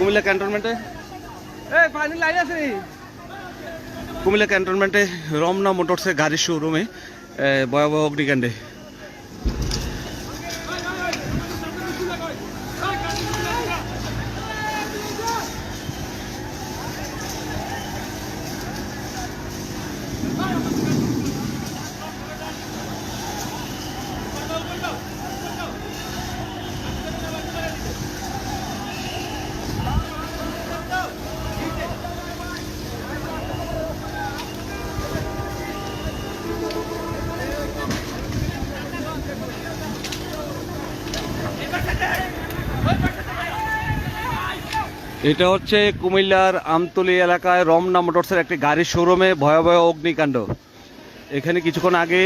কুমিল্লা ক্যান্টনমেন্টে কুমিল্লা ক্যান্টনমেন্টে রমনা মোটরসের গাড়ির শোরুমে ভয়াবহ অগ্নিকাণ্ডে এটা হচ্ছে কুমিল্লার আমতলী এলাকায় রমনা মোটরসের একটি গাড়ির শোরুমে ভয়াবহ অগ্নিকাণ্ড। এখানে কিছুক্ষণ আগে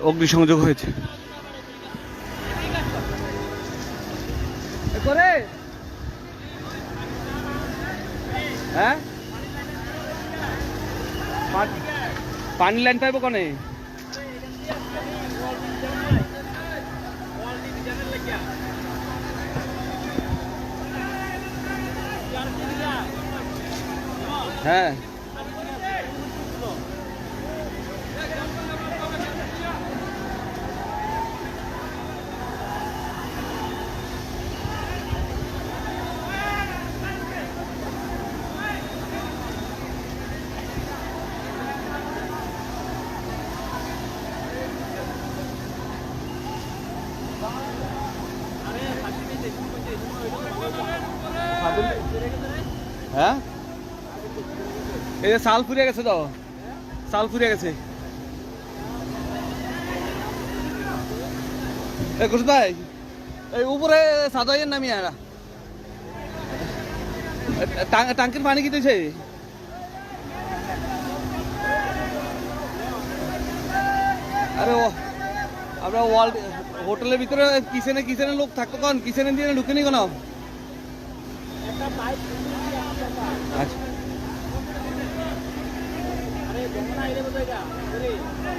অগ্নিসংযোগ হয়েছে। হ্যাঁ, পানি লাইন পাইব কনে? হ্যাঁ, হ্যাঁ, এই যে শাল ফুরিয়ে গেছে তো, শাল ফুরিয়ে গেছে। ভাই এই উপরে সাদাইয়ের নামি আরা টাঙ্কির পানি কি দিয়েছে? আরে ও আমরা ওয়ার্ল্ড হোটেলের ভিতরে কিচেনে লোক থাকতো কন, কিচেনে দিয়ে ঢুকে নি কেন? আচ্ছা,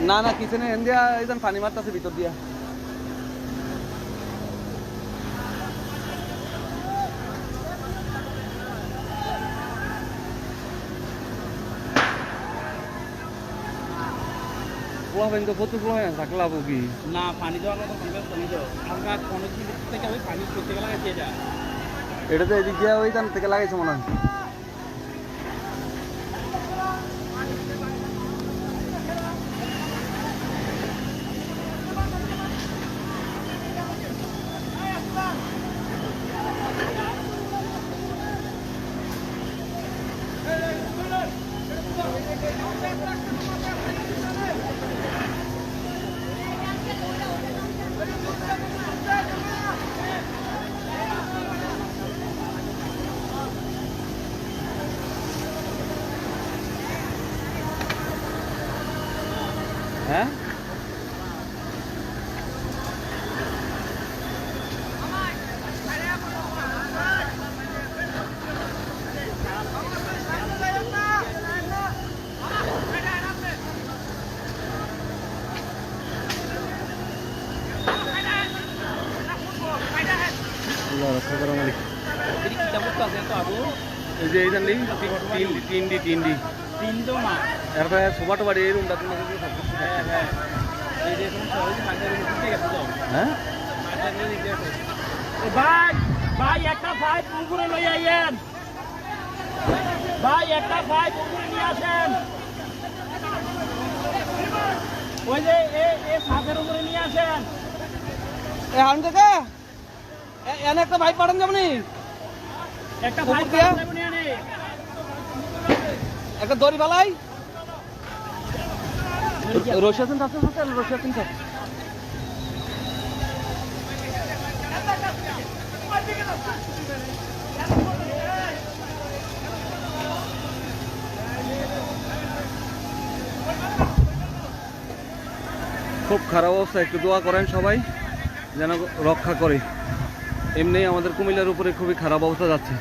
না না কিচেনে এন দিয়া একজন পানি মারতেছে ভিতর দিয়া। পোলা পানি তো প্রচুর পোলা হয় না, থাকলে লাভ কি না? পানি দেওয়ার মতো আমরা অনেক দিন থেকে ওই পানি করতে লাগাইছি। এটা তো এদিক দিয়ে ওই দান থেকে লাগাইছে মনে হয়। হ্যাঁ, রক্ষা করা মালিক এই যে এইখান তিনডি এরপরে সোফা টোবা এই রুমটা হ্যাঁ ভাই ভাই একটা ভাই পুকুরে লই আইয়েন, ভাই একটা ভাই পুকুরে নিয়ে আসেন, ওই যে এ ছাদের উপরে নিয়ে আসেন। হারুন কাকা এনে একটা ভাই পাঠান যাবনি, একটা ভাই একটা দড়ি বালাই রশিয়ান থাকতে রশিয়ান থাক। খুব খারাপ অবস্থা, একটু দোয়া করেন সবাই যেন রক্ষা করে। এমনি আমাদের কুমিল্লার উপরে খুবই খারাপ অবস্থা যাচ্ছে।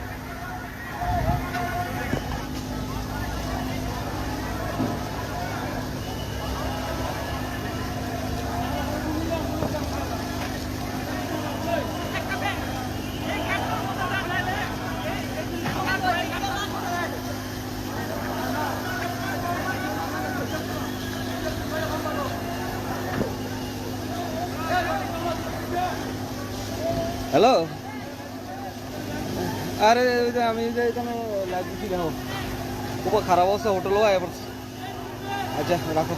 হ্যালো, আরে ওই যে আমি যে এখানে লাগছি দেখো, খুব খারাপ অবস্থা হোটেলও আয়া পড়ছে। আচ্ছা রাখো।